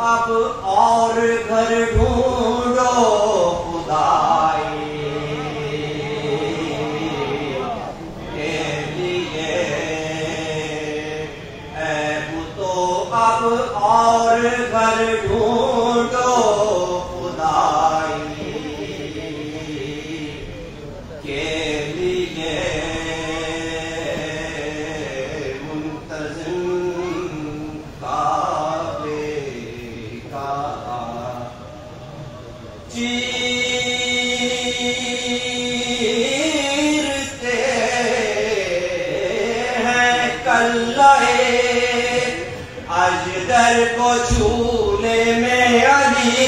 اب اور گھر ڈھونڈو خدائی کے لیے، اے بتو اب اور گھر ڈھونڈو خدائی کے لیے، منتظم چیرتے ہیں کلہے اجدر کو جھولے میں علی،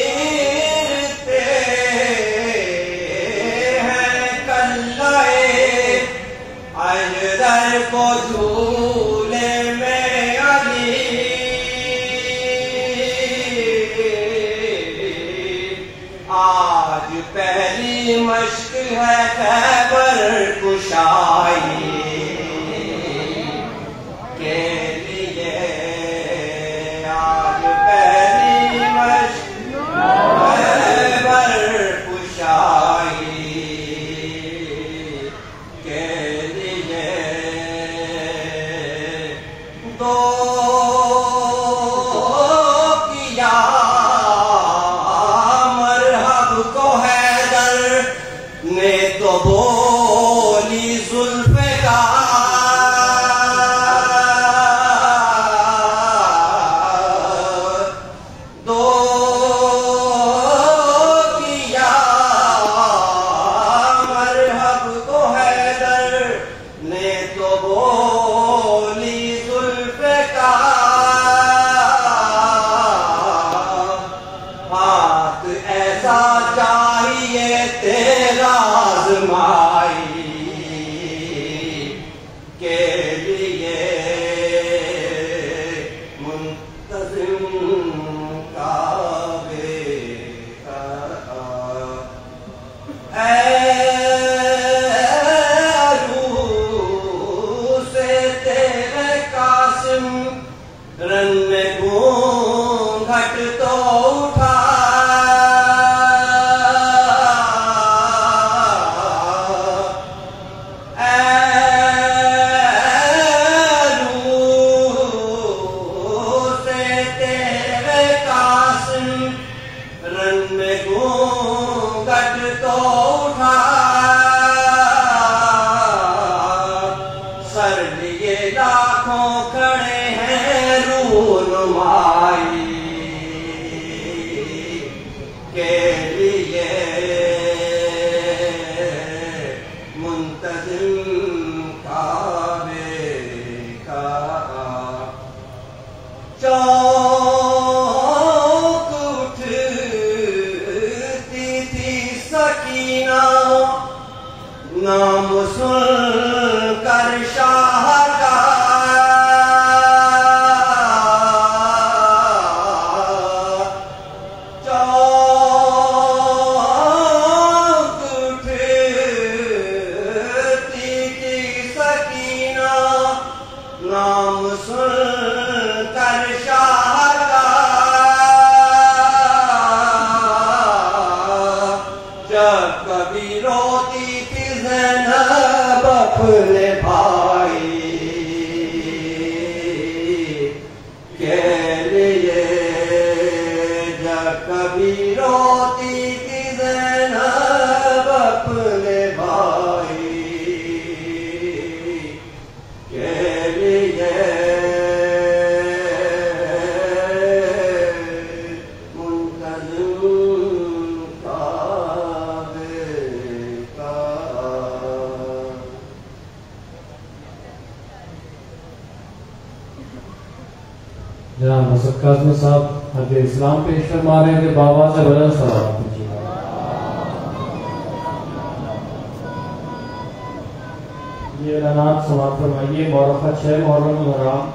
چیرتے ہیں کلہے اجدر کو جھولے میں علی، آج پہلی مشق ہے خیبر کشائی کے لیے، آج پہلی مشق خیبر کشائی کے لیے، دو کیا مرحب کو حیدر نے تو بولی ذوالفقار، دو کیا مرحب کو حیدر نے تو بولی ذوالفقار، ہاتھ ایسا چاہیے تیرا آزمائی کے لیے، منتظم کعبے کا رن میں گھونگھٹ تو اٹھا سر لیے لاکھوں کھڑے ہیں رونمائی کے لیے منتظم کعبے کا چونک اٹھتی تھی سکینہ نام سن کر شاہ کا چونک اٹھتی تھی سکینہ نام سن کر شاہ کا جب کبھی روتی تھی زینب اپنے بھائی کے لیے جب کبھی روتی تھی زینب اپنے بھائی کے لیے جناب حضرت قاسم صاحب حد اسلام پیش فرما رہے ہیں کہ بابا سے بلند صلوات کیجیے. یہ اعلانات سماعت فرمائیے. مورخہ 6 محرم الحرام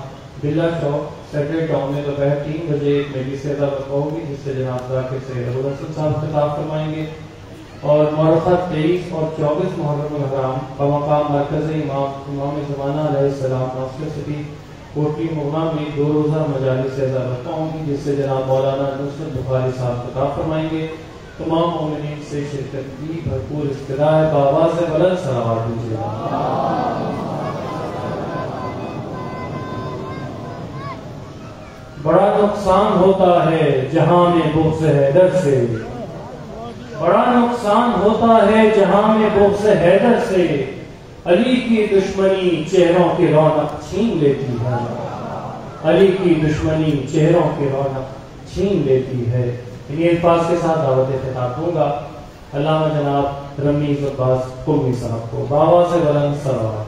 بلا چوک سیکرڈ ٹاؤن میں دوپہر 3 بجے ایک میری سے اضافت ہوگی جس سے جناب ذاکر سید ابوالحسن صاحب خطاب فرمائیں گے. اور مورخہ 23 اور 24 محرم الحرام بمقام مرکز امام زمانہ علیہ السلام ناصر سٹی کوٹلی مغنا میں 2 روزہ مجالس اضافت ہوگی جس سے جناب مولانا نصرت بخاری صاحب خطاب فرمائیں گے. تمام مومنین سے شرکت کی بھرپور استدعا ہے. بآواز بلند صلوات دیجیے. بڑا نقصان ہوتا ہے جہاں میں بغض حیدر سے، بڑا نقصان ہوتا ہے جہاں میں بغض حیدر سے، علی کی دشمنی چہروں کی رونق چھین لیتی ہے، علی کی دشمنی چہروں کی رونق چھین لیتی ہے. انہیں الفاظ کے ساتھ دعوت خطاب دوں گا علامہ جناب رمیز عباس قومی صاحب کو. بآواز بلند صلوات.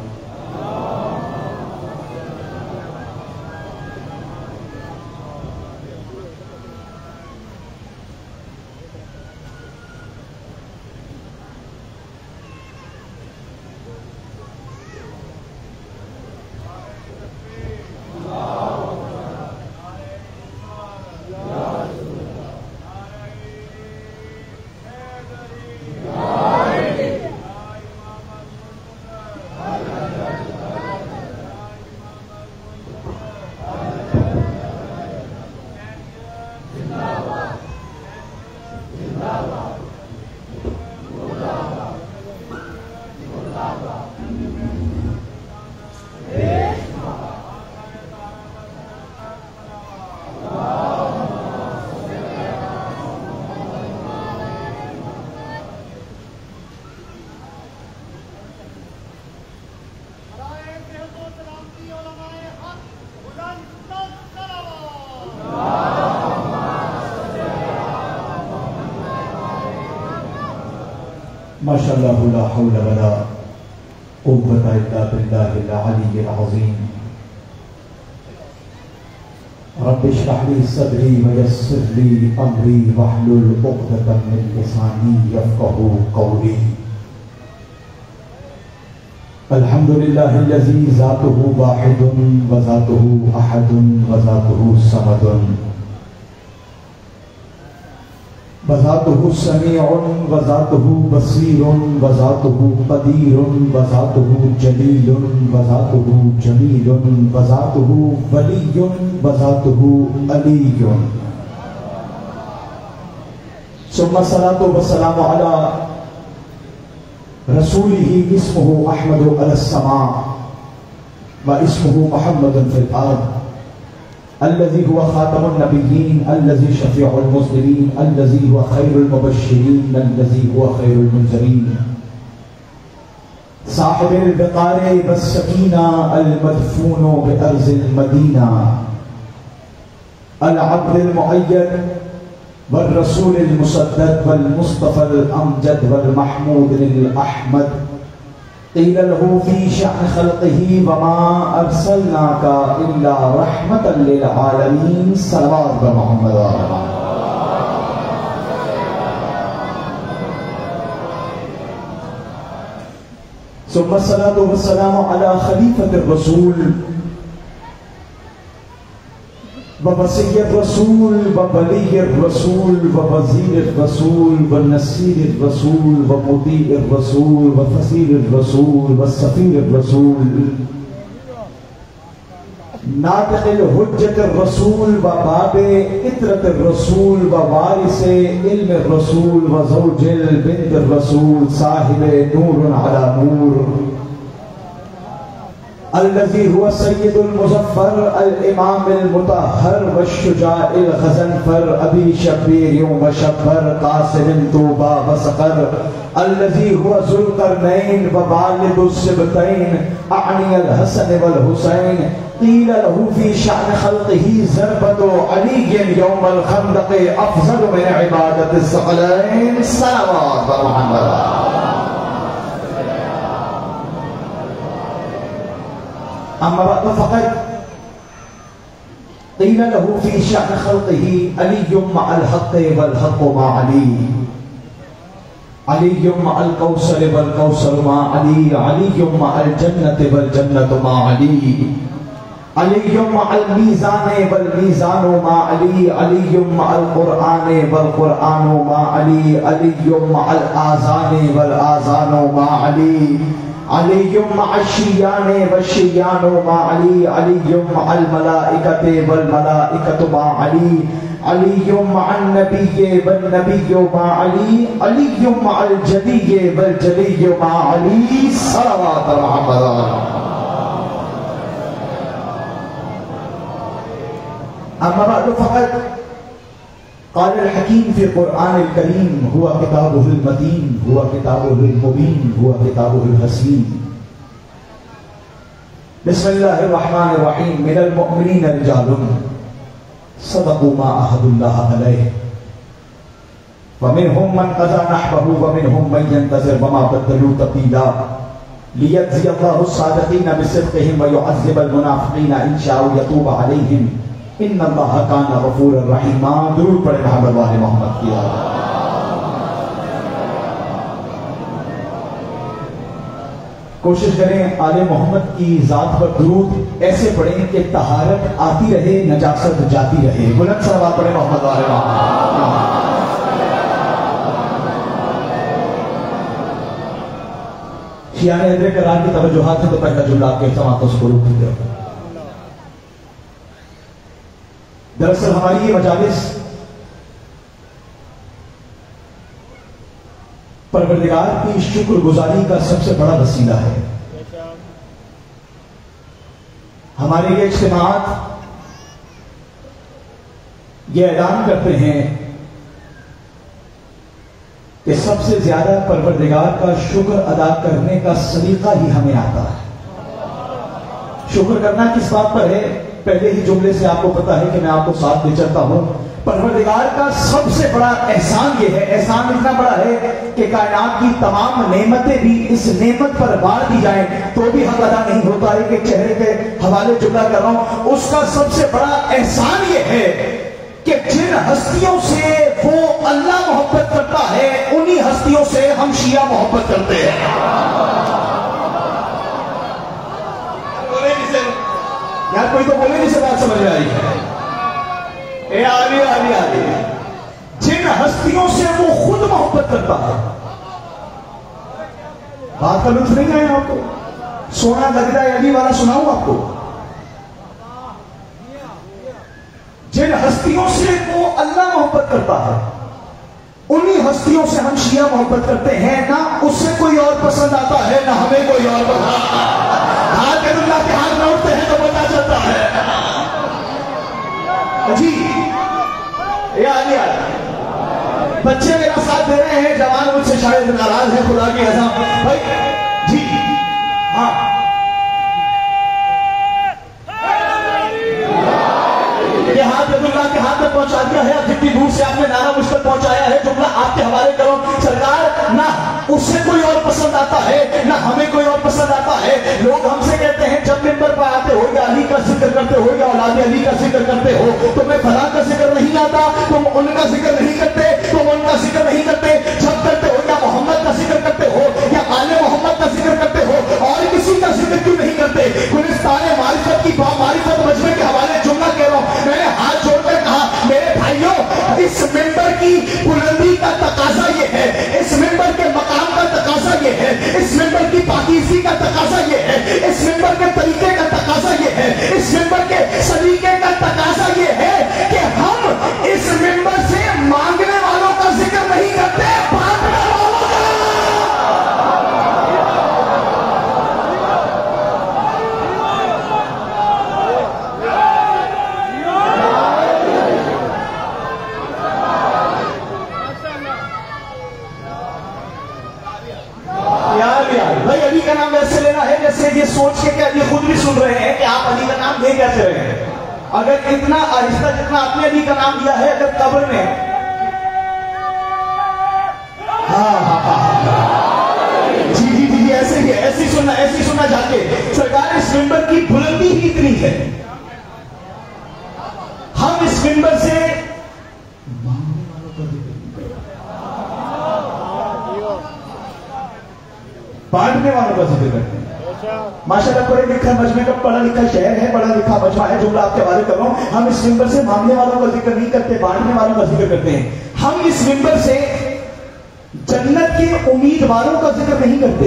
ماشاءاللہ لا حول ولا قوة الا باللہ العلی العظیم. رب اشرح لي صدری ویسر لي امری واحلل عقدۃ من لسانی یفقهوا قولی. الحمد للہ الذی ذاتہ واحد وذاتہ احد وذاتہ صمد وذاتہ سمیع وذاتہ بصیر وذاتہ قدیر وذاتہ جلیل وذاتہ جمیل وذاتہ ولی وذاتہ علی. ثم الصلاة والسلام علی رسولہ اسمہ احمد علی السماء و اسمہ محمد فی الارض الذي هو خاتم النبيين الذي شفيع المسلمين الذي هو خير المبشرين الذي هو خير المنذرين صاحب الوقار والسكينة المدفون بأرض المدينة العبد المؤيد والرسول المسدد والمصطفى الأمجد والمحمود الأحمد قيل له في شأن خلقه وما أرسلناك إلا رحمة للعالمين صلوات محمد ثم الصلاة والسلام على خليفة الرسول ووصي الرسول وولي الرسول ووزير الرسول ونصير الرسول ومطيع الرسول وفصيل الرسول وسفير الرسول ناطق الحجة الرسول وباب اطرة الرسول ووارث علم الرسول وزوج البنت الرسول صاحب نور على نور الذي هو سيد المظفر الامام المطهر والشجاع الغزنفر ابي شبير وشبر قاسم طوبى وسقر الذي هو ذو القرنين ووالد السبتين اعني الحسن والحسين قيل له في شأن خلقه ضربة علي يوم الخندق افضل من عبادة الثقلين صلوات محمد أما بعد فقد قيل له في شأن خلقه علي مع الحق والحق مع علي علي مع الكوثر والكوثر مع علي علي مع الجنة والجنة مع علي علي مع الميزان والميزان مع علي علي مع القرآن والقرآن مع علي علي مع الآذان والآذان مع علي علي مع الشيان والشيان مع علي علي مع الملائكة والملائكة مع علي علي مع النبي والنبي مع علي علي مع الجلي والجلي مع علي صلوات محمد أما بعد فقط قال الحكيم في القرآن الكريم هو كتابه المتين هو كتابه المبين هو كتابه الحسين بسم الله الرحمن الرحيم من المؤمنين رجال صدقوا ما عاهدوا الله عليه ومنهم من قضى نحبه ومنهم من ينتظر وما بدلوا تبديلا ليجزي الله الصادقين بصدقهم ويعذب المنافقين إن شاء يتوب عليهم ان اللہ کان غفور الرحیم درود پڑھیں محمد والے محمد کی کوشش کریں آل محمد کی ذات پر درود ایسے پڑھیں کہ طہارت آتی رہے نجاست جاتی رہے بلند صلوات پڑھیں محمد والے محمد شیعہ حیدر کرار کی توجہات سے تو پہلا جملہ آپ کے سماعتوں سے قلوب ہوتے ہیں دراصل ہماری یہ مجالس پروردگار کی شکر گزاری کا سب سے بڑا وسیلہ ہے ہمارے یہ اجتماعات یہ اعلان کرتے ہیں کہ سب سے زیادہ پروردگار کا شکر ادا کرنے کا سلیقہ ہی ہمیں آتا ہے شکر کرنا کس بات پر ہے پہلے ہی جملے سے آپ کو پتا ہے کہ میں آپ کو ساتھ لے چلتا ہوں پروردگار کا سب سے بڑا احسان یہ ہے احسان اتنا بڑا ہے کہ کائنات کی تمام نعمتیں بھی اس نعمت پر بار دی جائیں تو بھی حق ادا نہیں ہوتا ہے کہ چہرے کے حوالے جملہ کر رہا ہوں اس کا سب سے بڑا احسان یہ ہے کہ جن ہستیوں سے وہ اللہ محبت کرتا ہے انہی ہستیوں سے ہم شیعہ محبت کرتے ہیں یار کوئی تو بولے نہیں سے بات سمجھ میں آئی ہے اے آلی آلی آلی جن ہستیوں سے وہ خود محبت کرتا ہے بات کا لطف نہیں آیا آپ کو سونا لگتا ہے علی والا سناؤں آپ کو جن ہستیوں سے وہ اللہ محبت کرتا ہے انہی ہستیوں سے ہم شیعہ محبت کرتے ہیں نہ اس سے کوئی اور پسند آتا ہے نہ ہمیں کوئی اور پسند آتا ہے ہاتھ اللہ کے ہاتھ میں اٹھتے ہیں تو پتا چلتا ہے نہیں آ رہا؟ بچے میرا ساتھ دے رہے ہیں، جوان مجھ سے شاید ناراض ہے، خدا کی قسم بھائی جی ہاں یہ ہاتھ اللہ کے ہاتھ میں پہنچا دیا ہے، جتنی دور سے آپ نے نعرہ مجھ تک پہنچایا ہے، جملہ آپ کے حوالے کرو سرکار، نہ اس سے کوئی اور پسند آتا ہے نہ ہمیں کوئی اور پسند آتا ہے۔ لوگ ہم سے کہتے ہیں جب ممبر پر آتے ہو یا علی کا ذکر کرتے ہو یا اولاد علی کا ذکر کرتے ہو، تمہیں فلاں کا ذکر نہیں آتا، تم ان کا ذکر نہیں کرتے، تم ان کا ذکر نہیں کرتے، جب کرتے ہو یا محمد کا ذکر کرتے ہو یا آل محمد کا ذکر کرتے ہو، اور کسی کا ذکر کیوں نہیں کرتے؟ گلستان معرفت کی معرفت مجمع کے حوالے جملہ کہہ رہا ہوں، میں نے ہاتھ جوڑ کر کہا میرے بھائیوں، اس ممبر کی بلندی کا تقاضا یہ ہے، اس ممبر کے مقام کا تقاضا یہ ہے، اس ممبر کی پاکیزگی کا تقاضا یہ ہے، اس ممبر کے طریقے کا تقاضا یہ ہے، اس ممبر کے سلیقے کا تقاضا یہ ہے کہ ہم اس ممبر سے مانگنے والوں کا ذکر نہیں کرتے، مانگنے والوں کا۔ بھائی علی کا نام ویسے لینا ہے جیسے یہ سوچ کے کہ علی خود بھی سن رہے ہیں کہ آپ علی کا نام لے کیسے رہے ہیں؟ اگر اتنا آہستہ جتنا آپ نے علی کا نام لیا ہے، اگر قبر میں جی جی جی ایسے ہی ایسی سننا جا کے سرکار، اس ممبر کی بلندی ہی اتنی ہے، ہم اس ممبر سے بانٹنے والوں کا ذکر کرتے ہیں۔ ماشاءاللہ پڑھے لکھا مجمع کا پڑھا لکھا شہر ہے، پڑھا لکھا مجمع ہے، جملہ آپ کے حوالے کر رہا ہوں، ہم اس ممبر سے مانگنے والوں کا ذکر نہیں کرتے، بانٹنے والوں کا ذکر کرتے ہیں۔ ہم اس ممبر سے جنت کے امیدواروں کا ذکر نہیں کرتے۔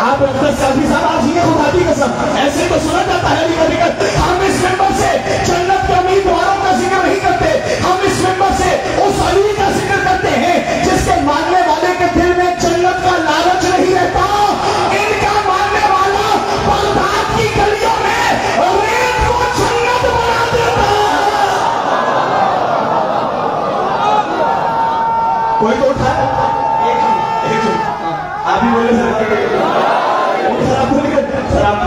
آپ قاضی صاحب آپ جی خدا کی قسم ایسے تو سنا جاتا ہے علی کا ذکر، ہم اس ممبر سے جنت کے امیدواروں کا ذکر نہیں کرتے، ہم اس ممبر سے اس علی کا ذکر کرتے ہیں جس کے ماننے والے کے دل میں جنت کا لالچ نہیں رہتا، ان کا ماننے والا بغداد کی گلیوں میں ریت کو جنت بنا دیتا۔ کوئی تو اٹھا ایک آپ ہی بولے سر آپ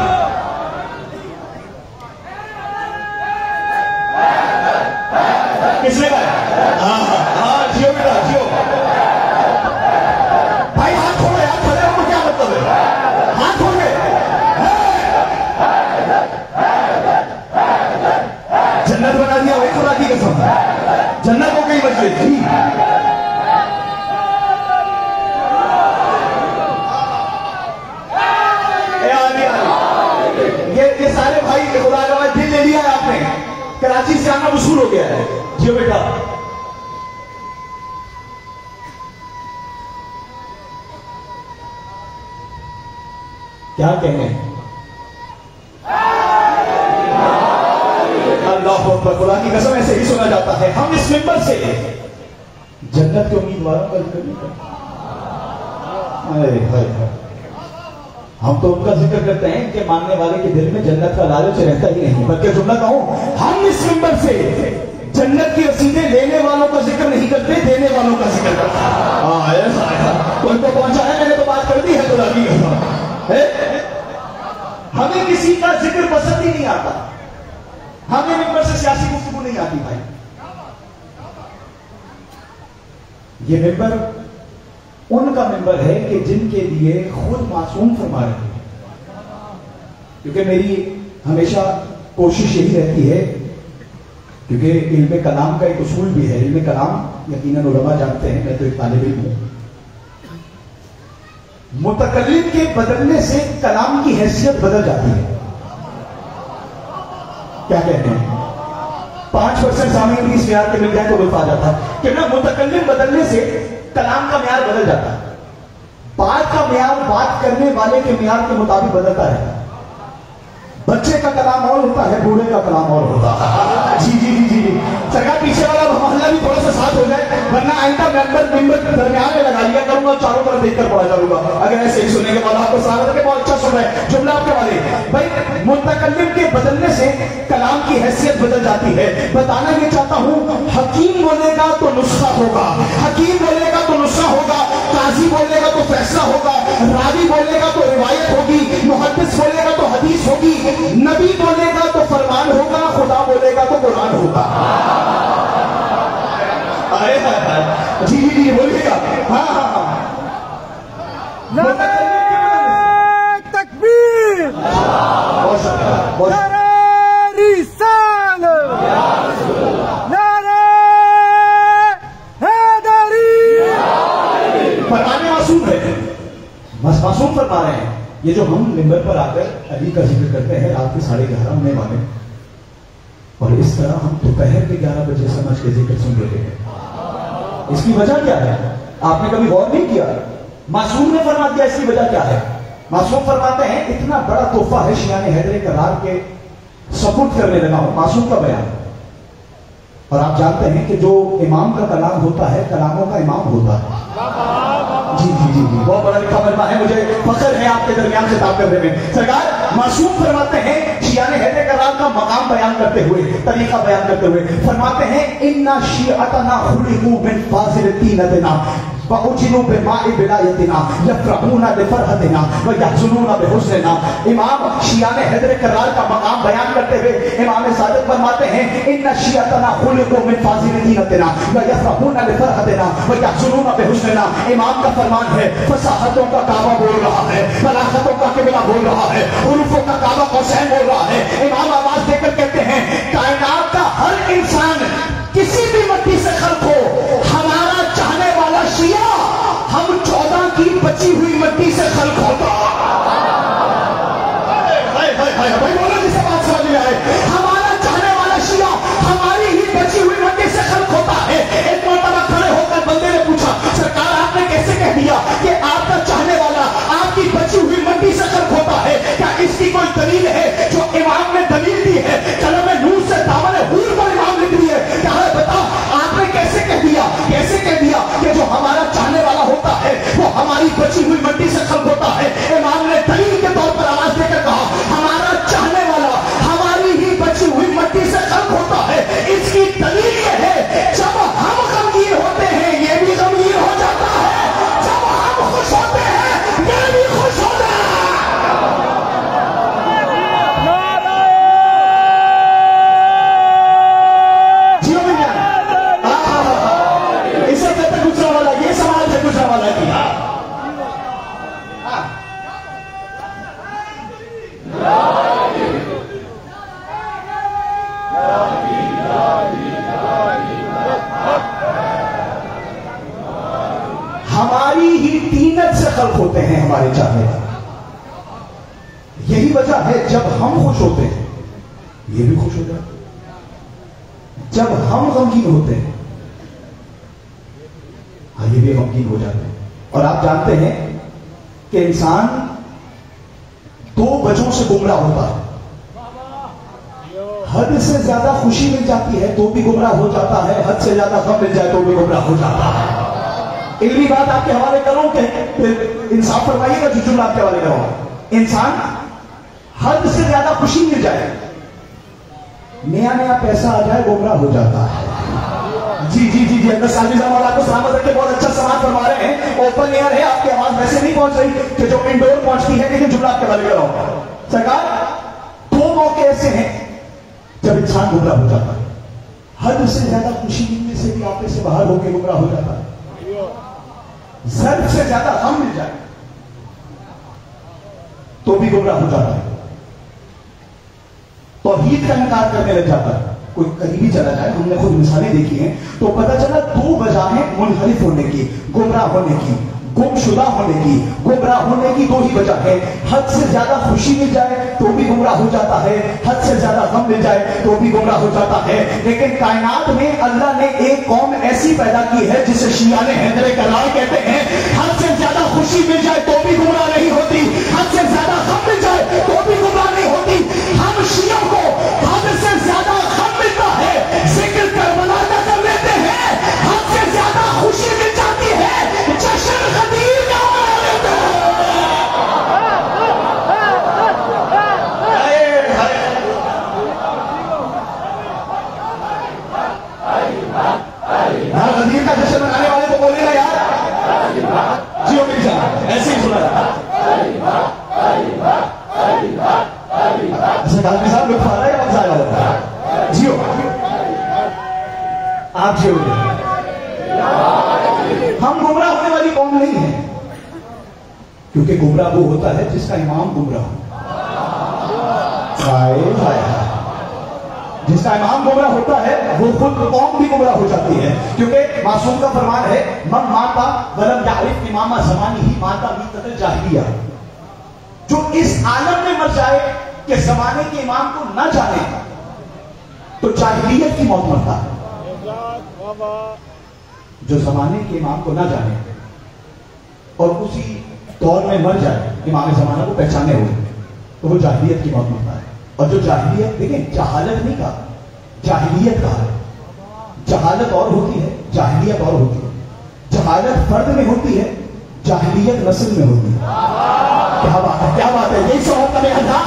کس نے کہا؟ ہاں جیو بیٹا جیو بھائی، ہاتھ چھوڑے، ہاتھ کھڑے ہو کیا مطلب ہے؟ ہاتھ چھوڑ گئے، جنت بنا دیا وہی خدا کی قسم، جنت ہو گئی بچ گئی۔ یہ سارے بھائی خدا کا دل لے لیا ہے آپ نے، کراچی سے آنا وصول ہو گیا ہے جیو بیٹا۔ کیا کہنے اللہ اکبر، خدا کی قسم ایسے ہی سنا جاتا ہے۔ ہم اس ممبر سے جنت کے امیدواروں کا ذکر نہیں کرتے، ہم تو ان کا ذکر کرتے ہیں کہ ماننے والے کے دل میں جنت کا لالچ رہتا ہی نہیں، بلکہ جملہ کہوں، ہم اس ممبر سے جنت کی رسیدیں لینے والوں کا ذکر نہیں کرتے، دینے والوں کا ذکر کرتے ہیں۔ کوئی تو پہنچا ہے، میں نے تو بات کر دی ہے خدا کی قسم۔ ہمیں کسی کا ذکر پسند ہی نہیں آتا، ہمیں ممبر سے سیاسی گفتگو نہیں آتی بھائی۔ یہ ممبر ان کا ممبر ہے کہ جن کے لیے خود معصوم فرما رہے ہیں، کیونکہ میری ہمیشہ کوشش یہی رہتی ہے، کیونکہ علم کلام کا ایک اصول بھی ہے، علم کلام یقیناً علماء جانتے ہیں، میں تو ایک طالب علم ہوں، متکلم کے بدلنے سے کلام کی حیثیت بدل جاتی ہے۔ کیا کہتے ہیں؟ 5% سامعین بھی اس معیار کے مل جائے تو لطف آ جاتا ہے کہ نا، متکلم بدلنے سے کلام کا معیار بدل جاتا ہے، بات کا معیار بات کرنے والے کے معیار کے مطابق بدلتا رہتا ہے۔ بچے کا کلام اور ہوتا ہے، بوڑھے کا کلام اور ہوتا ہے۔ جی جی جی جی جی سرکار پیچھے والا محلہ بھی تھوڑا سا ساتھ ہو جائے، ورنہ آئندہ ممبر درمیان میں لگا لیا کروں گا, چاروں طرف دیکھ کر پڑھا جاؤں گا. اگر ایسے ہی سننے کے بعد آپ کو سلامت کے بہت اچھا سن رہے ہیں جملہ آپ کے والے بھائی, متکلم کے بدلنے سے کلام کی حیثیت بدل جاتی ہے. بتانا یہ چاہتا ہوں, حکیم بولے گا تو نسخہ ہوگا, حکیم بولے گا تو نسخہ ہوگا, قاضی بولے گا تو فیصلہ ہوگا, راوی بولے گا تو روایت ہوگی, محدث بولے گا تو حدیث ہوگی, نبی بولے گا تو فرمان ہوگا, خدا بولے گا تو قرآن ہوگا. جی جی جی بولیے گا. ہاں ہاں ہاں, تکبیر, بہت شکریہ, بہت نعرہ رسالت, نعرہ حیدری. فرمانے معصوم ہے, بس معصوم فرما رہے ہیں. یہ جو ہم ممبر پر آ کر علی کا ذکر کرتے ہیں رات کے 11:30 ہونے والے, اور اس طرح ہم دوپہر کے 11 بجے سمجھ کے ذکر سن رہے ہیں, اس کی وجہ کیا ہے؟ آپ نے کبھی غور نہیں کیا؟ معصوم نے فرما دیا, اس کی وجہ کیا ہے؟ معصوم فرماتے ہیں اتنا بڑا تحفہ ہے شیعہ حیدر کرار کے سپورٹ کرنے لگا ہوں معصوم کا بیان. اور آپ جانتے ہیں کہ جو امام کا کلام ہوتا ہے کلاموں کا امام ہوتا ہے. جی جی جی جی, بہت بڑا لکھا مجمع ہے, مجھے فخر ہے آپ کے درمیان سے خطاب کرنے میں. سرکار معصوم فرماتے ہیں شیعہ حیدر کرار کا مقام بیان کرتے ہوئے, طریقہ بیان کرتے ہوئے فرماتے ہیں اِنَّ شِیعَتَنَا خُلِقُوا مِنْ فَاضِلِ طِینَتِنَا وَأُجِلُوا بِمَاءِ وِلَایَتِنَا يَفْرَحُونَ بِفَرْحَتِنَا وَيَحْزُنُونَ بِحُزْنِنَا. امام شیعہ حیدر کرار کا مقام بیان کرتے ہوئے امام صادق فرماتے ہیں اِنَّ شِیعَتَنَا خُلِقُوا مِنْ فَاضِلِ طِینَتِنَا وَيَفْرَحُونَ بِفَرْحَتِنَا وَيَحْزُنُونَ بِحُزْنِنَا. امام کا فرمان ہے فصاحتوں کا کعبہ بول رہا ہے, بلاغتوں کا قبلہ بول رہا ہے, حروفوں کا کعبہ قوسین بول رہا ہے. امام آواز دے کر کہتے ہیں کائنات کا ہر انسان کسی بھی مٹی سے خلق ہو, ہمارا چاہنے والا شیعہ ہم 14 کی بچی ہوئی مٹی سے خلق ہوتا. بھائی بولو جسے بات سمجھ میں آئے, ہمارا چاہنے والا شیعہ ہماری ہی بچی ہوئی مٹی سے خلق ہوتا ہے. ایک مرتبہ کھڑے ہو کر بندے نے پوچھا سرکار آپ نے کیسے کہہ دیا کہ آپ کا چاہنے والا آپ کی بچی ہوئی مٹی سے خلق ہوتا ہے؟ کیا اس کی کوئی دلیل ہے؟ جو امام نے دلیل دی ہے قلم نور سے دامن حور پر امام لکھ دی ہے, کیا ہے بتا آپ نے کیسے کہہ دیا, کیسے کہہ دیا کہ جو ہمارا چاہنے والا ہوتا ہے وہ ہماری بچی ہوئی مٹی سے خلق ہوتا ہے؟ امام نے دلیل کے طور پر آواز دے کر کہا ہمارا چاہنے والا ہماری ہی بچی ہوئی مٹی سے خلق ہوتا ہے. اس کی دلیل یہ ہے جب ہم غمگین ہوتے ہیں یہ بھی غمگین ہو جاتا ہے, جب ہم خوش ہوتے ہیں یہ بھی خوش ہوتا ہے. جیو بھیا اس سے کہتے گزرا والا, یہ سوال سے گزرا والا کیا ہماری ہی تینت سے خلق ہوتے ہیں ہمارے چاہنے والے. یہی وجہ ہے جب ہم خوش ہوتے ہیں یہ بھی خوش ہو جاتے ہیں, جب ہم غمگین ہوتے ہیں ہاں یہ بھی غمگین ہو جاتے ہیں. اور آپ جانتے ہیں کہ انسان 2 وجہوں سے گمراہ ہوتا ہے. حد سے زیادہ خوشی مل جاتی ہے تو بھی گمراہ ہو جاتا ہے, حد سے زیادہ غم مل جائے تو بھی گمراہ ہو جاتا ہے. علمی بات آپ کے حوالے کروں کہ انصاف فرمائیے گا, جو جملہ آپ کے حوالے کروں, انسان حد سے زیادہ خوشی مل جائے, نیا پیسہ آ جائے گمراہ ہو جاتا ہے. جی جی جی جی اندر سالمی صاحب آپ کو سلامت رکھے, بہت اچھا سماج فرما رہے ہیں. اوپن ایئر ہے, آپ کی آواز ویسے نہیں پہنچ رہی کہ جو انڈور پہنچتی ہے, لیکن جملہ آپ کے حوالے کروں. سرکار 2 موقع ایسے ہیں جب انسان گمراہ ہو جاتا ہے. حد سے زیادہ خوشی ملنے سے بھی آپے سے باہر ہو کے گمراہ ہو جاتا ہے. ضرب سے زیادہ غم مل جائے تو بھی گمراہ ہو جاتا ہے. توحید کا انکار کرنے لگ جاتا ہے. کوئی قریبی چلا جائے, ہم نے خود مثالیں دیکھی ہیں تو پتہ چلا 2 وجہیں منحرف ہونے کی, گمراہ ہونے کی, گم شدہ ہونے کی. گمراہ ہونے کی 2 ہی وجہ ہے, حد سے زیادہ خوشی مل جائے تو بھی گمراہ ہو جاتا ہے, حد سے زیادہ غم مل جائے تو بھی گمراہ ہو جاتا ہے. لیکن کائنات میں اللہ نے ایک قوم ایسی پیدا کی ہے جسے شیعہ حیدر کرار کہتے ہیں. حد سے زیادہ خوشی مل جائے تو بھی گمراہ نہیں ہوتی, حد سے زیادہ غم مل جائے تو بھی گمراہ نہیں ہوتی. ہم شیعوں کو حد سے زیادہ غم ملتا ہے, ذکر کربلا کا کر لیتے ہیں, حد سے زیادہ یار غدیر کا جشن منانے والے کو بولے گا یار جیو میری جان ایسے ہی سنا ایسا کالمی صاحب لوگ پھا رہا ہے یا مزہ آیا ہوتا جیو آپ جیو گے ہم گمراہ ہونے والی قوم نہیں ہیں کیونکہ گمراہ وہ ہوتا ہے جس کا امام گمراہ ہو جس کا امام گمراہ ہوتا ہے وہ خود قوم بھی گمراہ ہو جاتی ہے کیونکہ معصوم کا فرمان ہے من ماتا ولم یعرف امام زمانی ہی ماتا میتۃ الجاہلیہ جو اس عالم میں مر جائے کہ زمانے کے امام کو نہ جانے تو جاہلیت کی موت مرتا ہے جو زمانے کے امام کو نہ جانے اور اسی دور میں مر جائے امام زمانہ کو پہچانے ہوئے تو وہ جاہلیت کی موت مرتا ہے اور جو جاہلیت دیکھیں جہالت نہیں کہا جاہلیت کہا ہے جہالت اور ہوتی ہے جاہلیت اور ہوتی ہے جہالت فرد میں ہوتی ہے جاہلیت نسل میں ہوتی ہے کیا بات ہے کیا بات ہے یہی صحبت کا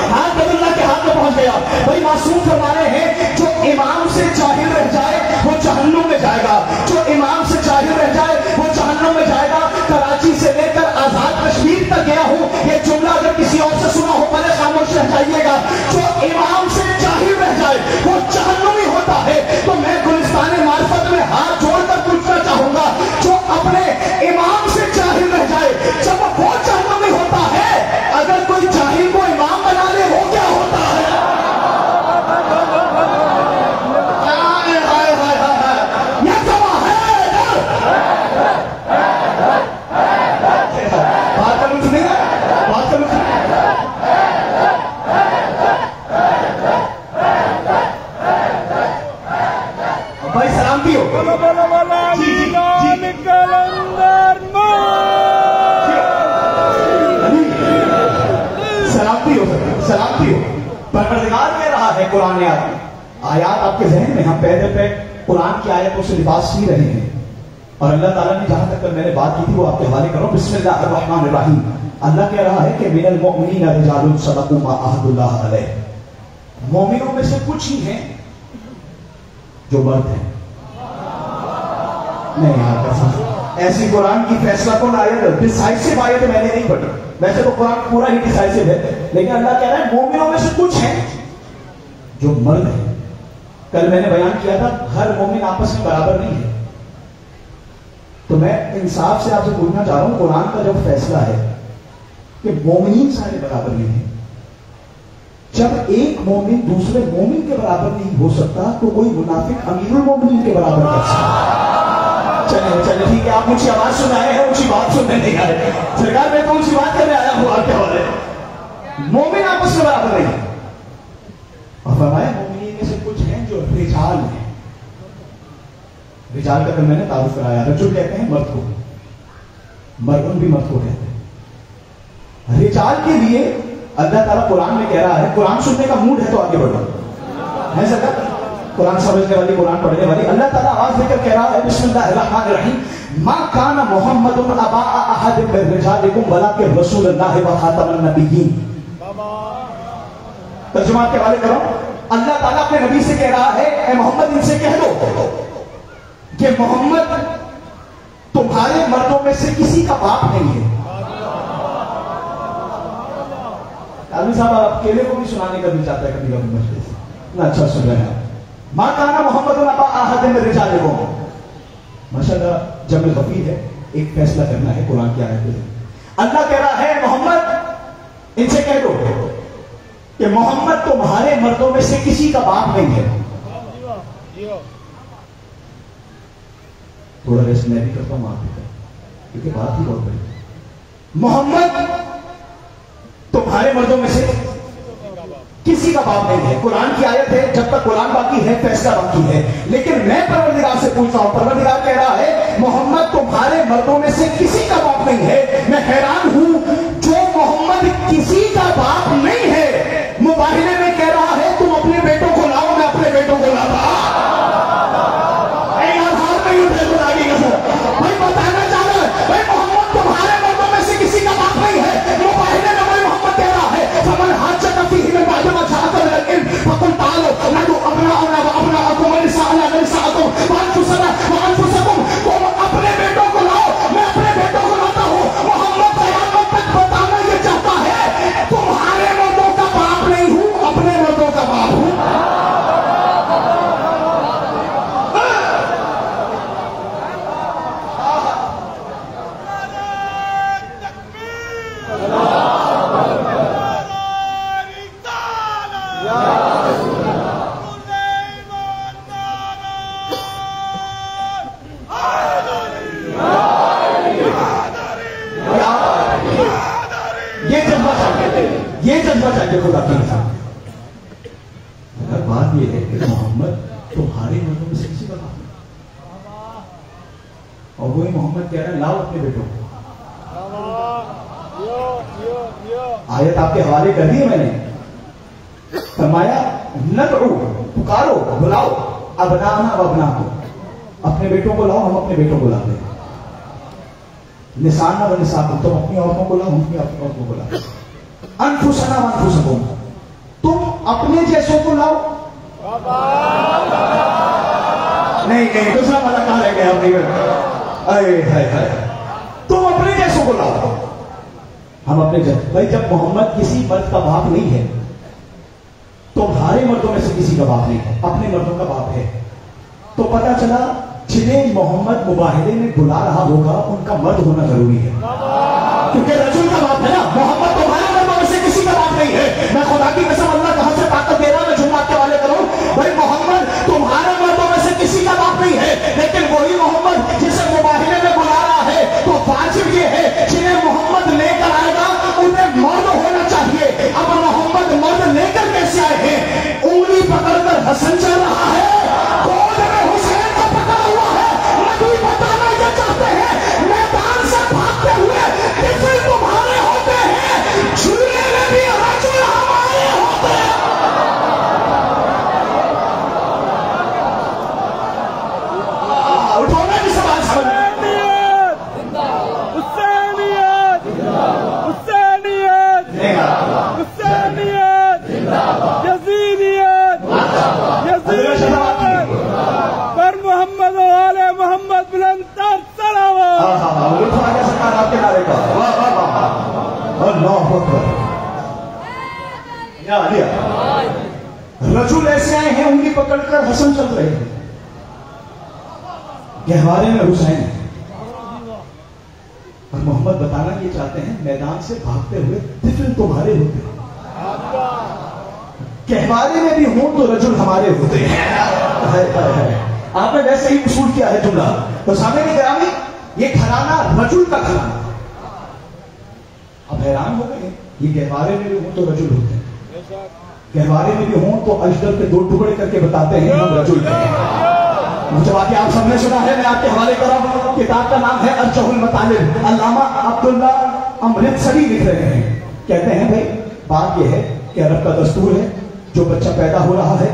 ہاتھ اللہ کے ہاتھ میں پہنچ گیا بھائی معصوم فرما رہے ہیں جو امام سے جاہل رہ جائے وہ جہنم میں جائے گا جو امام سے جاہل رہ جائے وہ جہنم میں جائے گا کراچی سے لے کر آزاد کشمیر تک گیا ہوں یہ جملہ اگر کسی اور سے سنا ہو پہلے خاموش رہ جائیے گا جو امام سے جاہل رہ جائے وہ جہنمی ہوتا ہے تو میں گلستان معرفت میں ہاتھ جوڑ کر پوچھنا چاہوں گا جو اپنے امام سے جاہل رہ جائے جب وہ جہنمی ہوتا ہے اگر کوئی جاہل کو امام بنا لے وہ کیا ہوتا ہے بھائی سلامتی ہو سلامتی ہو سلامتی ہو پروردگار کہہ رہا ہے قرآن آیات آپ کے ذہن میں ہم پہلے پہ قرآن کی آیتوں سے لباس سی رہے ہیں اور اللہ تعالیٰ نے جہاں تک میں نے بات کی تھی وہ آپ کے حوالے کرو بسم اللہ الرحمن الرحیم اللہ کہہ رہا ہے کہ من المؤمنین رجال صدقوا ما عهد اللہ علیہ مومنوں میں سے کچھ ہی ہیں جو مرد ہیں نہیں یار ایسی قرآن کی فیصلہ کون آیت ڈیسائسو آیت میں نے نہیں پڑھی ویسے تو قرآن پورا ہی ڈیسائسو ہے لیکن اللہ کہہ رہا ہے مومنوں میں سے کچھ ہیں جو مرد ہیں کل میں نے بیان کیا تھا ہر مومن آپس میں برابر نہیں ہے تو میں انصاف سے آپ سے پوچھنا چاہ رہا ہوں قرآن کا جب فیصلہ ہے کہ مومنین سارے برابر نہیں ہیں جب ایک مومن دوسرے مومن کے برابر نہیں ہو سکتا تو کوئی منافق امیر المومنین کے برابر کر سکتا چلے چلے ٹھیک ہے آپ اونچی آواز سنائے ہیں اونچی بات سننے نہیں آئے سرکار میں تو اونچی بات کرنے آیا ہوں آپ کے حوالے مومن آپس میں برابر نہیں اور فرمایا مومنین میں سے کچھ ہیں جو رجال ہیں رجال کا میں نے تعارف کرایا رجل کہتے ہیں مرد کو مرد بھی مرد کو کہتے ہیں رجال کے لیے اللہ تعالیٰ قرآن میں کہہ رہا ہے قرآن سننے کا موڈ ہے تو آگے بڑھو ہے سکتا قرآن سمجھنے والی قرآن پڑھنے والی اللہ تعالیٰ آواز دے کر کہہ رہا ہے بسم اللہ الرحمن الرحیم ما کان محمد ابا احد من رجالکم ولکن رسول اللہ و خاتم النبیین ترجمہ کے حوالے کرو اللہ تعالیٰ اپنے نبی سے کہہ رہا ہے اے محمد ان سے کہہ دو کہ محمد تمہارے مردوں میں سے کسی کا باپ نہیں ہے عالمی صاحب آپ اکیلے کو بھی سنانے کا بھی چاہتا ہے کبھی کبھی مجلس اتنا اچھا سن رہے ہیں ماں کانا محمد ابا احد من رجالکم ماشاءاللہ جمع غفیر ہے ایک فیصلہ کرنا ہے قرآن کی آیت میں اللہ کہہ رہا ہے محمد ان سے کہہ دو کہ محمد تمہارے مردوں میں سے کسی کا باپ نہیں ہے تھوڑا ریسٹ میں بھی کرتا ہوں آپ کیونکہ بات ہی بہت بڑی محمد تمہارے مردوں میں سے کسی کا باپ نہیں ہے قرآن کی آیت ہے جب تک قرآن باقی ہے فیصلہ باقی ہے لیکن میں پروردگار سے پوچھتا ہوں پروردگار کہہ رہا ہے محمد تمہارے مردوں میں سے کسی کا باپ نہیں ہے میں حیران ہوں جو محمد کسی کا باپ نہیں ہے مباہلے میں کہہ رہا ہے تم اپنے بیٹوں کو لاؤ میں اپنے بیٹوں کو لاتا بھائی بتانا چاہ رہا ہے بھائی محمد تمہارے مردوں میں سے کسی کا باپ نہیں ہے مباہلے میں بھائی محمد کہہ رہا ہے فمن حاجک فیہ من بعد ما جاءک من العلم فقل تعالوا ندعو ابناءنا وابناءکم ونساءنا ونساءکم وانفسنا یہ جذبہ چاہیے خدا کے انسان. اگر بات یہ ہے کہ محمد تمہارے مردوں میں سے کسی کا باپ نہیں, اور وہی محمد کہہ رہے ہیں لاؤ اپنے بیٹوں کو. آیت آپ کے حوالے کر دی ہے میں نے, فرمایا ندعو, پکارو, بلاؤ, ابنانا و ابناکم, اپنے بیٹوں کو لاؤ, ہم اپنے بیٹوں کو لاتے ہیں. نسانا و نساکم, تم اپنی عورتوں کو لاؤ, ہم اپنی عورتوں کو لاتے ہیں. انفسنا و انفسکم, تم اپنے جیسوں کو لاؤ. نہیں دوسرا والا کہاں رہ گیا اپنی, تم اپنے جیسوں کو لاؤ, ہم اپنے جیسے. بھائی جب محمد کسی مرد کا باپ نہیں ہے, تمہارے مردوں میں سے کسی کا باپ نہیں ہے, اپنے مردوں کا باپ ہے, تو پتا چلا جنہیں محمد مباہدے میں بلا رہا ہوگا ان کا مرد ہونا ضروری ہے, کیونکہ رسول کا باپ ہے نا. محمد تمہارے مردوں میں سے کسی کا باپ نہیں ہے. میں خدا کی قسم, اللہ کہاں سے طاقت دے رہا ہے, میں جمعہ کے والے کروں. بھائی محمد تمہارے مردوں میں سے کسی کا باپ نہیں ہے, لیکن وہی محمد جسے مباہدے میں بلا رہا ہے, تو واجب یہ ہے جنہیں محمد لے کر آئے گا انہیں مرد ہونا چاہیے. اب محمد مرد لے کر کیسے آئے ہیں؟ انگلی پکڑ کر حسن چل رہا ہے, گود میں حسین کو پکڑا ہوا ہے. نبی بتانا یہ چاہتے ہیں میدان سے بھاگتے ہوئے طفل تمہارے ہوتے ہیں, جھولے میں بھی رجل ہمارے ہوتے ہیں. اٹھو نا جی سوال سمجھ. پر محمد و آل محمد بلند تر صلوات. اٹھا کے سرکار آپ کے نعرے کا, واہ واہ واہ, اللہ اکبر. یا علی, رجل ایسے آئے ہیں انگلی پکڑ کر حسن چل رہے ہیں, گہوارے میں حسین, اور محمد بتانا یہ چاہتے ہیں میدان سے بھاگتے ہوئے طفل تمہارے ہوتے ہیں. گہوارے میں بھی ہوں تو رجل ہمارے ہوتے ہیں. آپ نے ویسے ہی اصول کیا ہے جملہ, تو سامنے کی گرامی یہ گھرانہ رجل کا گھرانہ. اب حیران ہو گئے, یہ گہوارے میں بھی ہوں تو رجل ہوتے ہیں, گہوارے میں بھی ہوں تو اجدر کے دو ٹکڑے کر کے بتاتے ہیں ہم رجل ہیں. جب آگے آپ سب نے سنا ہے, میں آپ کے حوالے کر رہا ہوں, کتاب کا نام ہے ارجح المطالب, علامہ عبداللہ امرتسری لکھ رہے ہیں. کہتے ہیں بھائی بات یہ ہے کہ عرب کا دستور ہے, جو بچہ پیدا ہو رہا ہے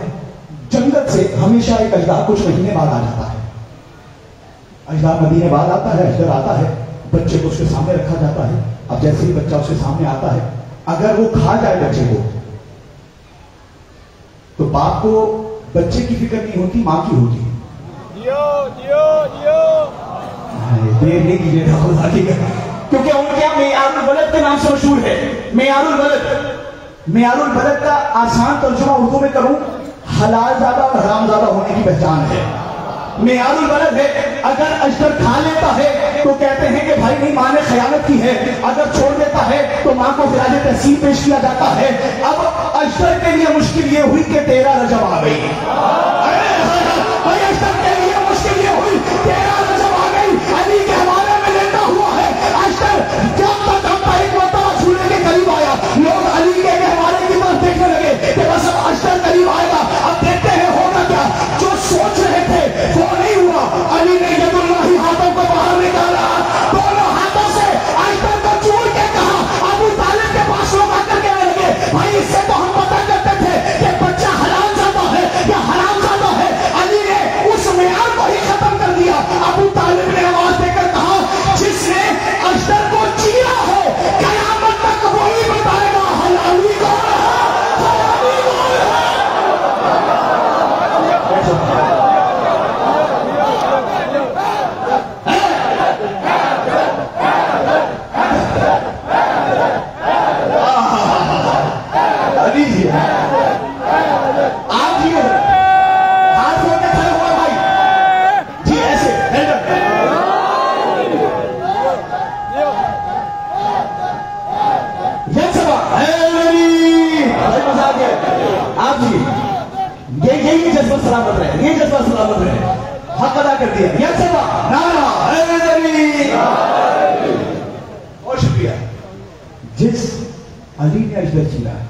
جنگل سے ہمیشہ ایک اجدہ کچھ مہینے بعد آ جاتا ہے. اجدہ مدینے بعد آتا ہے, اجدر آتا ہے, بچے کو اس کے سامنے رکھا جاتا ہے. اب جیسے ہی بچہ اس کے سامنے آتا ہے, اگر وہ کھا جائے بچے کو, تو باپ کو بچے کی فکر نہیں ہوتی, ماں کی ہوتی. دیر نہیں کیجیے گا خدا کی, کیونکہ ان کے یہاں معیار البلد کے نام سے مشہور ہے. معیار البلد, معیار البلد کا آسان ترجمہ اردو میں کروں, حلال زادہ اور حرام زادہ ہونے کی پہچان ہے. معیار البلد ہے, اگر اجدر کھا لیتا ہے تو کہتے ہیں کہ بھائی نہیں, ماں نے خیانت کی ہے. اگر چھوڑ دیتا ہے تو ماں کو خراج تحسین پیش کیا جاتا ہے. اب اجدر کے لیے مشکل یہ ہوئی کہ 13 رجب آ گئی. اجدر کے لیے مشکل یہ ہوئی 13 رجب آ گئی. علی کے حوالے میں لیتا ہوا ہے اجدر. جب تک ہم ایک مرتبہ جھولے کے قریب آیا, لوگ علی کے حوالے کی طرف دیکھنے لگے کہ بس اب اجدر قریب آئے گا, اب دیکھتے ہیں ہوگا کیا. جو سوچ رہے تھے وہ نہیں ہوا. علی نے ید اللہ ہاتھوں کو باہر نکالا, دونوں ہاتھوں سے اجدر کو چور کے کہا. ابو طالب کے پاس لوگ آ کر کہنے لگے بھائی اس سے تو ہم پتہ کرتے تھے کہ بچہ حلال زادہ ہے یا حرام زادہ ہے. علی نے اس معیار کو ہی ختم کر دیا. ابو طالب نے آواز دے کر کہا جس نے اجدر کو چیرا ہو قیامت تک وہی بتائے گا حلالی کون ہے, حلالی کون ہے. علی جی آپ جی ہاتھ دھو کے کھڑے ہوا بھائی جی, ایسے آپ جی یہی جذبہ سلامت رہے, یہ جذبہ سلامت رہے, حق ادا کر دیا. یہ سب نعرہ حیدری. بہت شکریہ. جس علی نے اجدر چیرا ہے،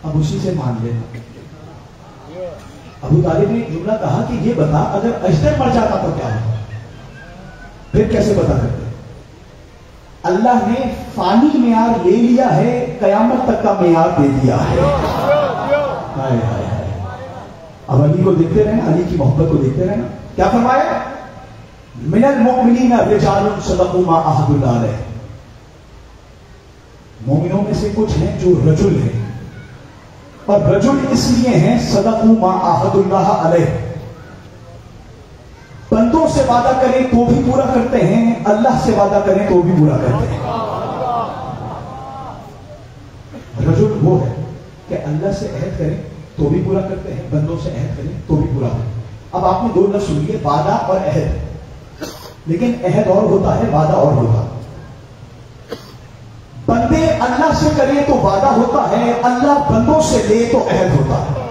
اب اسی سے مان لینا۔ ابو طالب نے ایک جملہ کہا کہ یہ بتا اگر اجدر مر جاتا تو کیا ہوتا، پھر کیسے پتا کرتے؟ اللہ نے فانی معیار لے لیا ہے، قیامت تک کا معیار دے دیا ہے۔ ہائے ہائے ہائے، اب علی کو دیکھتے رہنا، علی کی محبت کو دیکھتے رہنا۔ کیا فرمایا؟ من المؤمنین رجال صدقوا ما عاهدوا اللہ علیہ، مومنوں میں سے کچھ ہیں جو رجل ہیں، اور رجل اس لیے ہیں صدقوا ما عاهدوا اللہ علیہ، بندوں سے وعدہ کریں تو بھی پورا کرتے ہیں، اللہ سے وعدہ کریں تو بھی پورا کرتے ہیں۔ رجل وہ ہے کہ اللہ سے عہد کریں تو بھی پورا کرتے ہیں، بندوں سے عہد کریں تو بھی پورا کرتے ہیں۔ اب آپ نے دو لفظ سنیے، وعدہ اور عہد، لیکن عہد اور ہوتا ہے، وعدہ اور ہوتا ہے۔ بندے اللہ سے کریں تو وعدہ ہوتا ہے، اللہ بندوں سے لے تو عہد ہوتا ہے۔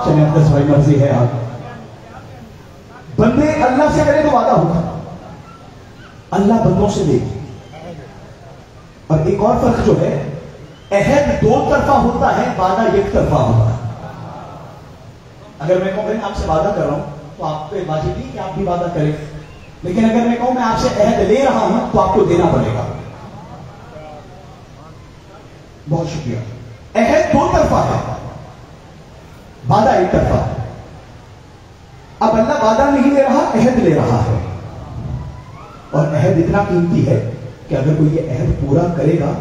چلیں اقدس بھائی مرضی ہے، آپ بندے اللہ سے کریں تو وعدہ ہوتا ہے، اللہ بندوں سے لے۔ اور ایک اور فرق جو ہے، عہد دو طرفہ ہوتا ہے، وعدہ ایک طرفہ ہوتا ہے۔ اگر میں کہوں کہ آپ سے وعدہ کر رہا ہوں تو آپ پہ واجب نہیں کہ آپ بھی وعدہ کریں، لیکن اگر میں کہوں میں آپ سے عہد لے رہا ہوں تو آپ کو دینا پڑے گا۔ بہت شکریہ۔ عہد دو طرفہ ہے، وعدہ ایک طرفہ ہے۔ اب اللہ وعدہ نہیں لے رہا، عہد لے رہا ہے، اور عہد اتنا قیمتی ہے کہ اگر کوئی یہ عہد پورا کرے گا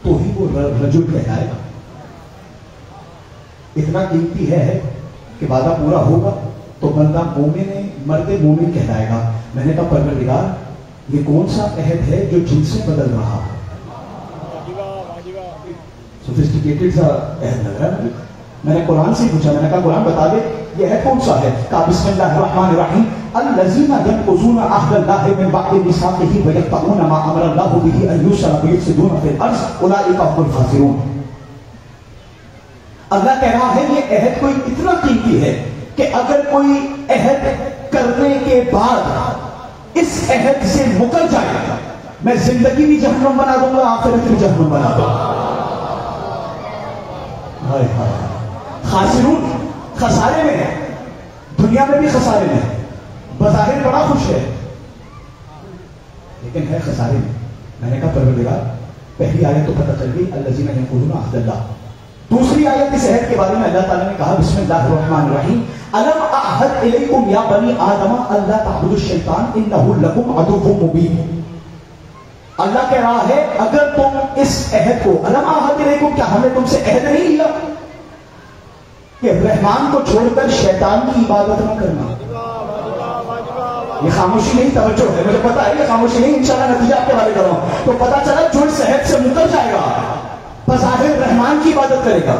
تو ہی وہ رجل کہلائے گا۔ اتنا قیمتی ہے کہ وعدہ پورا ہوگا تو بندہ مومن ہے، مرد مومن کہلائے گا۔ میں نے کہا پروردگار یہ کون سا عہد ہے جو جن سے بدل رہا ہے؟ سوفسٹیکیٹڈ سا عہد لگ رہا ہے۔ میں نے قرآن سے پوچھا، میں نے کہا قرآن بتا دے یہ عہد کون سا ہے؟ کہا بسم اللہ الرحمن الرحیم، الذین ينقضون عہد اللہ من بعد میثاقہ ویقطعون ما امر اللہ بہ ان یوصل ویفسدون فی الارض اولئک هم الخاسرون۔ اللہ کہہ رہا ہے یہ عہد کوئی اتنا قیمتی ہے کہ اگر کوئی عہد کرنے کے بعد اس عہد سے مکر جائے، میں زندگی بھی جہنم بنا دوں گا، آخرت بھی جہنم بنا دوں گا۔ خاسرون، خسارے میں ہے، دنیا میں بھی خسارے میں ہے، بظاہر بڑا خوش ہے لیکن ہے خسارے میں۔ میں نے کہا پروردگار پہلی آیت تو پتہ چل گئی الذین ینقضون عہد اللہ، دوسری آیت اس عہد کے بارے میں اللہ تعالیٰ نے کہا بسم اللہ الرحمن الرحیم، الم اعہد الیکم یا بنی آدم الا تعبدوا الشیطان انہ لکم عدو مبین۔ اللہ کہہ رہا ہے اگر تم اس عہد کو، الم اعہد الیکم، کیا ہمیں تم سے عہد نہیں لیا کہ رحمان کو چھوڑ کر شیطان کی عبادت نہ کرنا؟ یہ خاموشی نہیں، توجہ ہے، مجھے پتا ہے یہ خاموشی نہیں، انشاءاللہ نتیجہ آپ کے حوالے کر رہا ہوں۔ تو پتا چلا جو اس عہد سے مکر جائے گا بظاہر رحمان کی عبادت کرے گا،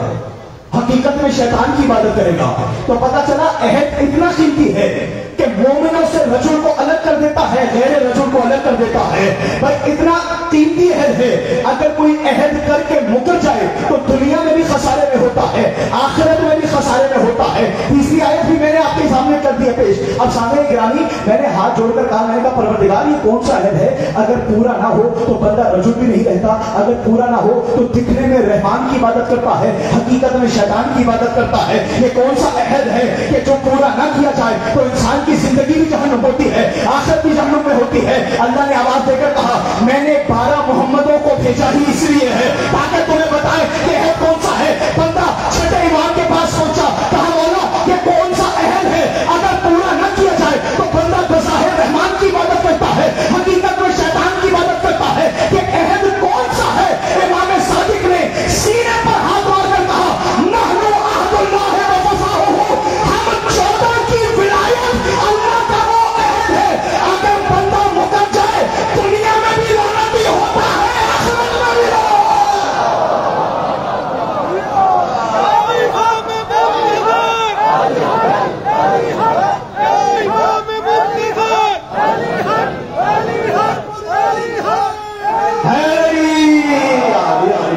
حقیقت میں شیطان کی عبادت کرے گا، تو پتا چلا عہد اتنا قیمتی ہے کہ مومنوں سے رجل کو الگ کر دیتا ہے، غیر رجل کو الگ کر دیتا ہے۔ بھائی اتنا قیمتی عہد ہے، اگر کوئی عہد کر کے مکر جائے تو دنیا میں بھی خسارے میں ہوتا ہے، آخرت میں بھی خسارے میں ہوتا ہے۔ تیسری آیت بھی میں نے آپ کے سامنے کر دی ہے پیش۔ اب سامنے گرامی میں نے ہاتھ جوڑ کر کہا، میں نے کہا پروردگار یہ کون سا عہد ہے؟ اگر پورا نہ ہو تو بندہ رجل بھی نہیں رہتا، اگر پورا نہ ہو تو دکھنے میں رحمان کی عبادت کرتا ہے، حقیقت میں شیطان کی عبادت کرتا ہے۔ یہ کون سا عہد ہے کہ جو پورا نہ کیا جائے تو انسان کی زندگی بھی جہنم ہوتی ہے، آخرت بھی جہنم میں ہوتی ہے۔ اللہ نے آواز دے کر کہا میں نے 12 محمدوں کو بھیجا ہی اس لیے ہے تاکہ تمہیں بتائے کہ عہد کون سا ہے۔ بندہ چھٹے امام کے پاس پہنچا، کہا مولا یہ کون سا عہد ہے؟ اگر پورا نہ کیا جائے تو بندہ بظاہر رحمان کی عبادت کرتا ہے، حقیقت میں شیطان کی عبادت کرتا ہے۔ یہ عہد کون سا ہے؟ امام صادق نے سینے پر ہاتھ مار کر کہا نحن عہد اللہ ووفاؤہ، ہم 14 کی ولایت اللہ کا وہ عہد ہے، اگر بندہ مکر جائے دنیا میں بھی لعنتی ہوتا ہے، آخرت میں بھی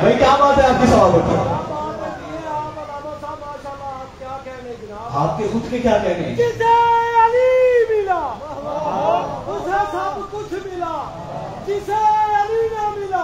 بھائی کیا بات ہے آپ کی سوال پر؟ آپ کے خود کے کیا کہنے ہیں؟ جسے علی ملا اسے سب کچھ ملا، جسے علی نہ ملا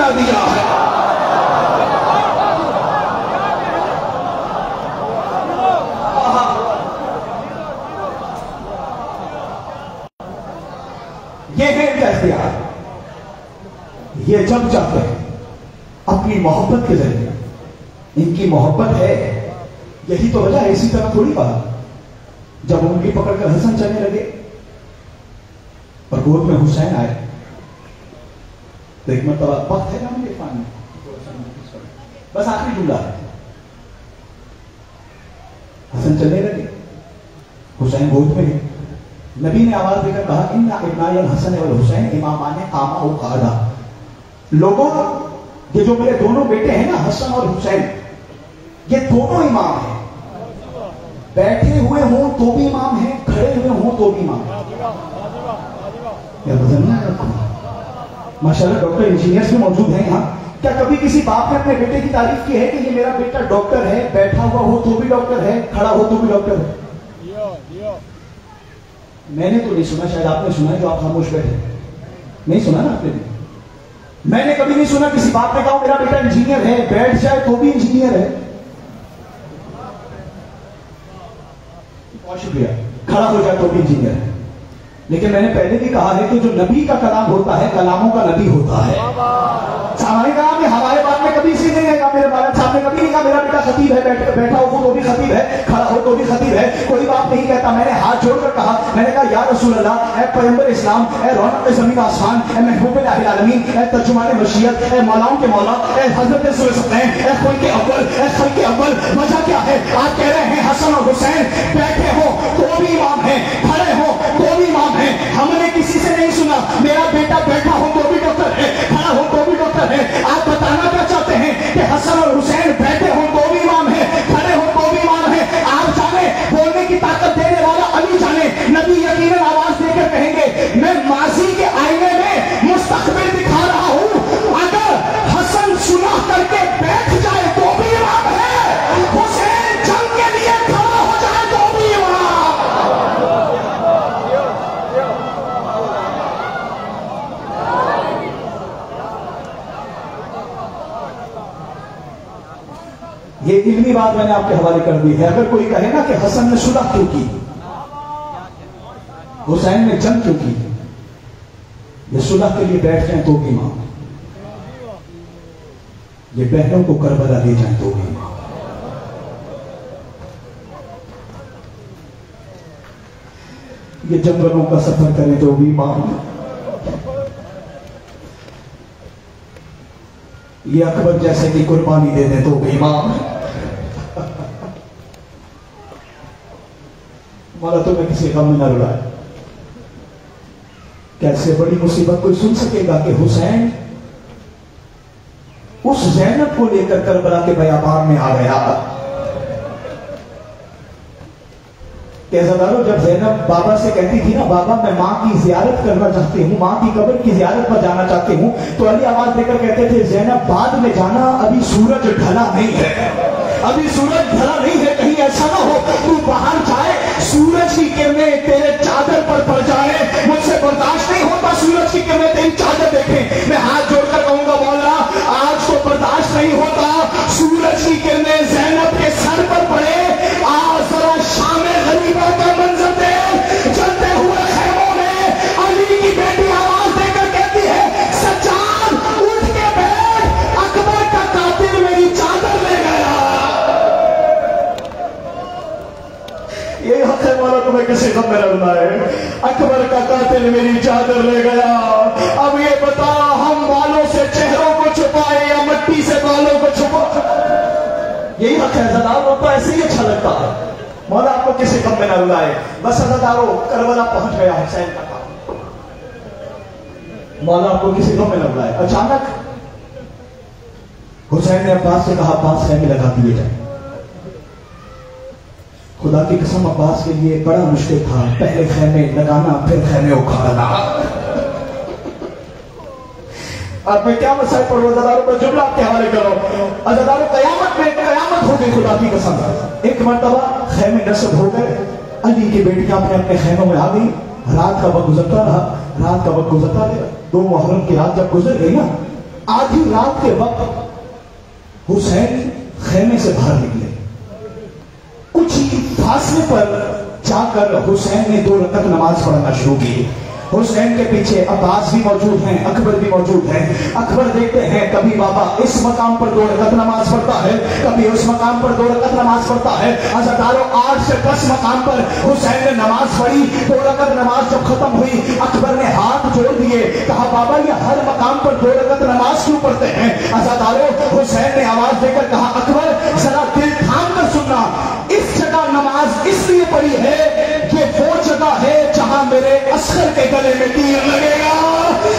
بنا دیا ہے. یہ ہے ان کا اختیار. یہ جب چاہتے ہیں اپنی محبت کے ذریعے, ان کی محبت ہے, یہی تو وجہ ہے. اسی طرح تھوڑی بات جب انگلی پکڑ کر حسن چلنے لگے اور گود میں حسین آئے تو ایک مرتبہ وقت ہے نا مجھے پانی, بس آخری جملہ ہے. حسن چلنے لگے, حسین گود میں ہے. نبی نے آواز دے کر کہا ان ابناء الحسن والحسین امامان قاما و قعدا. لوگوں, یہ جو میرے دونوں بیٹے ہیں نا حسن اور حسین, یہ دونوں امام ہیں. بیٹھے ہوئے ہوں تو بھی امام ہیں, کھڑے ہوئے ہوں تو بھی امام ہیں. ماشاءاللہ ڈاکٹر انجینئرز بھی موجود ہیں یہاں. کیا کبھی کسی باپ نے اپنے بیٹے کی تعریف کی ہے کہ یہ میرا بیٹا ڈاکٹر ہے, بیٹھا ہوا ہو تو بھی ڈاکٹر ہے, کھڑا ہو تو بھی ڈاکٹر ہے؟ میں نے تو نہیں سنا, شاید آپ نے سنا ہے جو آپ خاموش بیٹھے. نہیں سنا نا آپ نے. میں نے کبھی نہیں سنا کسی باپ نے کہا میرا بیٹا انجینئر ہے, بیٹھ جائے تو بھی انجینئر ہے. بہت شکریہ. کھڑا ہو جائے تو بھی انجینئر ہے. لیکن میں نے پہلے بھی کہا ہے کہ جو نبی کا کلام ہوتا ہے کلاموں کا نبی ہوتا ہے. ہمارے کہا کہ ہمارے بات میں کبھی اسی نہیں کہا, میرے والد صاحب نے کبھی نہیں کہا میرا بیٹا خطیب ہے, بیٹھا ہو تو بھی خطیب ہے, کھڑا ہو تو بھی خطیب ہے. کوئی بات نہیں کہتا. میں نے ہاتھ جوڑ کر کہا, میں نے کہا یا رسول اللہ, اے پیغمبر اسلام, اے رونق زمین آسمان, اے محبوب العالمین, اے ترجمان مشیت, اے مولاؤں کے مولا, اے حضرت سلطان, اے خلق اول, اے خلق اول, وجہ کیا ہے؟ آپ کہہ رہے ہیں حسن اور حسین بیٹھے ہو تو بھی امام ہیں, کھڑے ہو تو بھی امام ہیں. ہم نے کسی سے نہیں سنا میرا بیٹا بیٹھا ہو تو بھی ڈاکٹر ہے, کھڑا ہو تو بھی ڈاکٹر ہے. آپ بتانا کیا چاہتے ہیں کہ حسن اور حسین بیٹھے ہو تو بھی امام ہے, کھڑے ہو تو بھی امام ہے. آپ جانے بولنے کی طاقت دینے والا علی جانے. نبی یقیناً آواز دے کر کہیں گے میں ماضی کے آئینے میں مستقبل دکھا رہا ہوں. اگر حسن سنا کر کے بیٹھ جائے تو بھی امام ہے, حسین جنگ کے لیے کھڑا ہو جائے تو بھی امام. یہ علمی بات میں نے آپ کے حوالے کر دی ہے. اگر کوئی کہے نا کہ حسن نے صلح کیوں کی, حسین نے جنگ کیوں کی, یہ صلح کے لیے بیٹھ جائیں تو بھی امام, یہ بہنوں کو کربلا لے جائیں تو بھی امام. یہ جنگلوں کا سفر کریں تو بھی امام, یہ اکبر جیسے کی قربانی دے دیں تو بھی امام. مولا تمہیں کسی غم میں نہ رلائے. کیسے بڑی مصیبت کوئی سن سکے گا کہ حسین اس زینب کو لے کر کربلا کے بیابان میں آ گیا. کہ عزادارو جب زینب بابا سے کہتی تھی نا بابا میں ماں کی زیارت کرنا چاہتی ہوں, ماں کی قبر کی زیارت پر جانا چاہتی ہوں, تو علی آواز دے کر کہتے تھے زینب بعد میں جانا, ابھی سورج ڈھلا نہیں ہے, ابھی سورج ڈھلا نہیں ہے. کہیں ایسا نہ ہو تو باہر جائے سورج کی کرنیں تیرے چادر پر پڑ جائے. مجھ سے برداشت نہیں ہوتا سورج کی کرنیں تیری چادر دیکھیں. میں ہاتھ جوڑ کر کہوں گا مولا آج تو برداشت نہیں ہوتا سورج کی کرنیں زینب کے سر پر پڑے. آج ذرا شام غریبہ کا منظر دے, چلتے ہوئے خیموں میں علی کی بیٹی آواز دے کر کہتی ہے سجاد اٹھ کے بیٹھ, اکبر کا قاتل میری چادر لے گیا. یہ حق ہے مولا تمہیں کسی غم میں رہنا ہے. اکبر کا قاتل میری چادر لے گیا. اب یہ بتا ہم بالوں سے چہروں کو چھپائے یا مٹی سے بالوں کو چھپائے؟ یہی حق ہے عزادارو, تو ایسے ہی اچھا لگتا ہے. مولا آپ کو کسی غم میں نہ رلائے. بس عزادارو کربلا پہنچ گیا حسین کا کام. مولا آپ کو کسی غم میں نہ رلائے. اچانک حسین نے عباس سے کہا عباس خیمے لگا دیے جائیں. خدا کی قسم عباس کے لیے بڑا مشکل تھا, پہلے خیمے لگانا پھر خیمے اکھاڑنا. اب میں کیا مسائل پڑھوں عزادارو پر جملہ آپ کے حوالے کرو. عزادارو قیامت میں قیامت ہو گئی خدا کی قسم. ایک مرتبہ خیمے نصب ہو گئے, علی کی بیٹیاں اپنے اپنے خیموں میں آ گئی. رات کا وقت گزرتا رہا, رات کا وقت گزرتا رہا. 2 محرم کی رات جب گزر گئی نا, آدھی رات کے وقت حسین خیمے سے باہر نکلے. کچھ ہی فاصلے پر جا کر حسین نے 2 رکعت نماز پڑھنا شروع کی. حسین کے پیچھے عباس بھی موجود ہیں, اکبر بھی موجود ہیں. اکبر دیکھتے ہیں کبھی بابا اس مقام پر 2 رکعت نماز پڑھتا ہے, کبھی اس مقام پر 2 رکعت نماز پڑھتا ہے. عزادارو 8 سے 10 مقام پر حسین نے نماز پڑھی. 2 رکعت نماز جب ختم ہوئی اکبر نے ہاتھ جوڑ دیے, کہا بابا یہ ہر مقام پر 2 رکعت نماز کیوں پڑھتے ہیں؟ عزادارو حسین نے آواز دے کر کہا اکبر ذرا دل تھام کر سننا, اس جگہ نماز اس لیے پڑھی ہے کہ وہ جگہ ہے جہاں میرے اصغر کے گلے میں تیر لگے گا.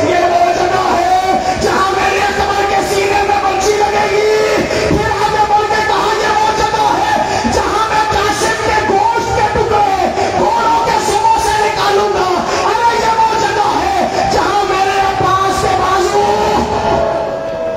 یہ وہ جگہ ہے جہاں میرے اکبر کے سینے میں برچی لگے گی. پھر آگے بڑھ کے کہا یہ وہ جگہ ہے جہاں میں قاسم کے گوشت کے ٹکڑے گھوڑوں کے سروں سے نکالوں گا. ارے یہ وہ جگہ ہے جہاں میرے عباس کے بازو.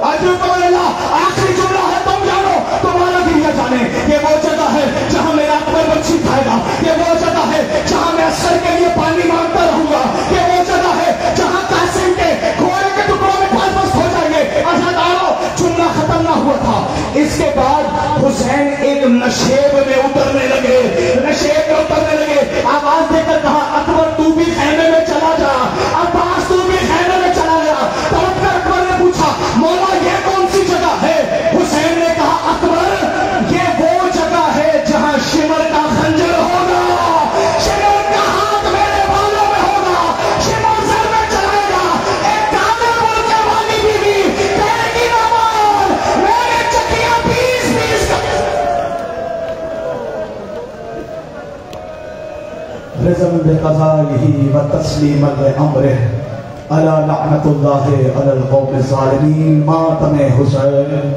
آخری جملہ ہے, تم جانو تمہارا بھی یہ جانے. یہ وہ جگہ ہے جہاں میرا اکبر بچی کھائے گا. یہ وہ جگہ ہے جہاں میں اصغر کے لیے پانی مانگتا رہوں گا. یہ وہ جگہ ہے جہاں قاسم کے گھوڑے کے ٹکڑوں میں پھل پس ہو جائیں گے. عزادارو جملہ ختم نہ ہوا تھا. اس کے بعد حسین ایک نشیب میں اترنے لگے. نشیب میں اترنے لگے. آواز دے کر کہا اکبر تو بھی خیمے میں چلا جا. عباس تو بھی خیمے میں چلا جا. پلٹ کر اکبر نے پوچھا مولا یہ کون سی جگہ ہے؟ حسین نے کہا اکبر یہ وہ جگہ ہے جہاں شمر کا خنجر ہوگا. شمر کا ہاتھ میرے بالوں میں ہوگا. شمر سر میں چلائے گا. ایک کامل ملک والی بیوی تیرے کی نمان میرے چکیاں 20 رزم بقضائه وتسليما لامره الا لعنت اللہ علی القوم الظالمین. ماتم حسین.